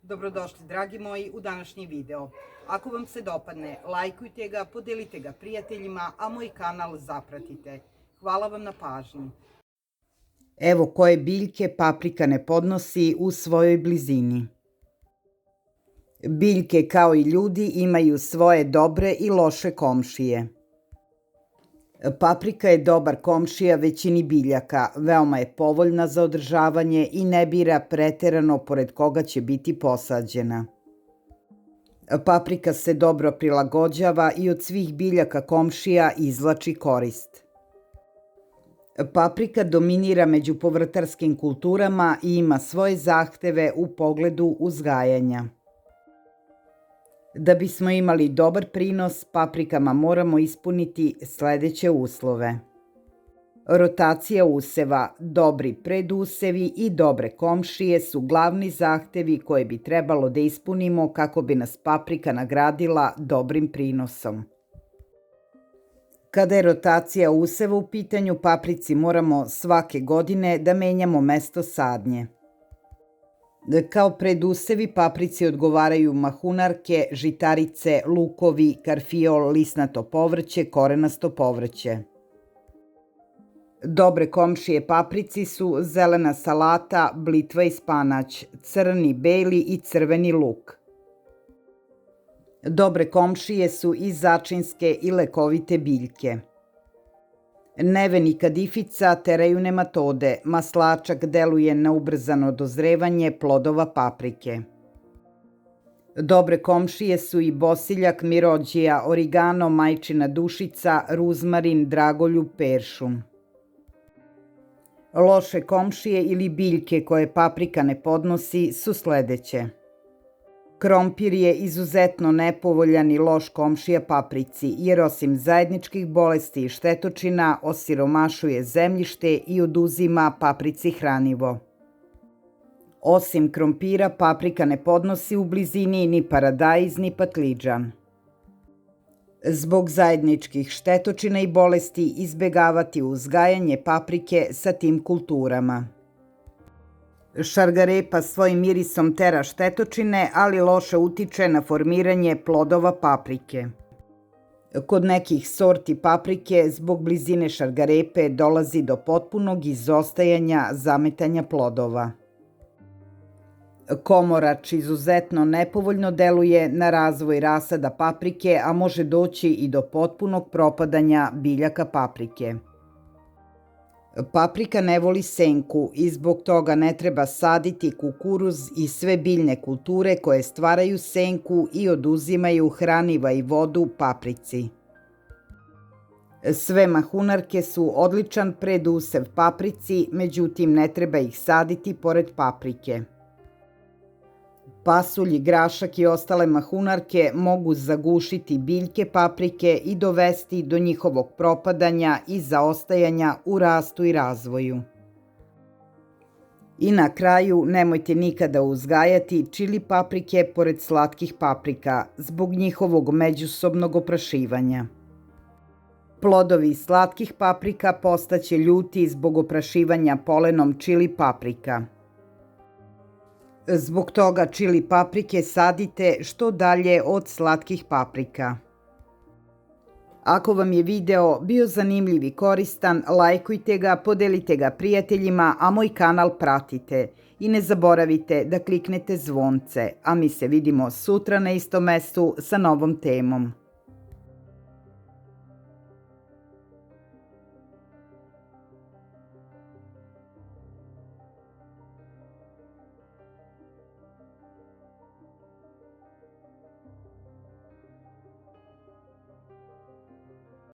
Dobrodošli, dragi moji, u današnji video. Ako vam se dopadne, lajkujte ga, podelite ga prijateljima, a moj kanal zapratite. Hvala vam na pažnji. Evo koje biljke paprika ne podnosi u svojoj blizini. Biljke, kao i ljudi, imaju svoje dobre i loše komšije. Paprika je dobar komšija većini biljaka, veoma je povoljna za održavanje i ne bira preterano pored koga će biti posađena. Paprika se dobro prilagođava i od svih biljaka komšija izvlači korist. Paprika dominira među povrtarskim kulturama i ima svoje zahteve u pogledu uzgajanja. Da bismo imali dobar prinos, paprikama moramo ispuniti sledeće uslove. Rotacija useva, dobri predusevi i dobre komšije su glavni zahtevi koje bi trebalo da ispunimo kako bi nas paprika nagradila dobrim prinosom. Kada je rotacija useva u pitanju, paprici moramo svake godine da menjamo mesto sadnje. Kao predusevi paprici odgovaraju mahunarke, žitarice, lukovi, karfiol, lisnato povrće, korenasto povrće. Dobre komšije paprici su zelena salata, blitva i spanać, crni, beli i crveni luk. Dobre komšije su i začinske i lekovite biljke. Neve i kadifica teraju nematode, maslačak deluje na ubrzano dozrevanje plodova paprike. Dobre komšije su i bosiljak, mirođija, origano, majčina dušica, ruzmarin, dragoljub, peršun. Loše komšije ili biljke koje paprika ne podnosi su sledeće. Krompir je izuzetno nepovoljan i loš komšija paprici, jer osim zajedničkih bolesti i štetočina osiromašuje zemljište i oduzima paprici hranivo. Osim krompira, paprika ne podnosi u blizini ni paradajz ni patliđan. Zbog zajedničkih štetočina i bolesti izbegavati uzgajanje paprike sa tim kulturama. Šargarepa svojim mirisom tera štetočine, ali loše utiče na formiranje plodova paprike. Kod nekih sorti paprike zbog blizine šargarepe dolazi do potpunog izostajanja zametanja plodova. Komorač izuzetno nepovoljno deluje na razvoj rasada paprike, a može doći i do potpunog propadanja biljaka paprike. Paprika ne voli senku i zbog toga ne treba saditi kukuruz i sve biljne kulture koje stvaraju senku i oduzimaju hraniva i vodu paprici. Sve mahunarke su odličan predusev paprici, međutim ne treba ih saditi pored paprike. Pasulj, grašak i ostale mahunarke mogu zagušiti biljke paprike i dovesti do njihovog propadanja i zaostajanja u rastu i razvoju. I na kraju, nemojte nikada uzgajati čili paprike pored slatkih paprika zbog njihovog međusobnog oprašivanja. Plodovi slatkih paprika postaće ljuti zbog oprašivanja polenom čili paprika. Zbog toga čili paprike sadite što dalje od slatkih paprika. Ako vam je video bio zanimljiv i koristan, lajkujte ga, podelite ga prijateljima, a moj kanal pratite. I ne zaboravite da kliknete zvonce, a mi se vidimo sutra na istom mestu sa novom temom.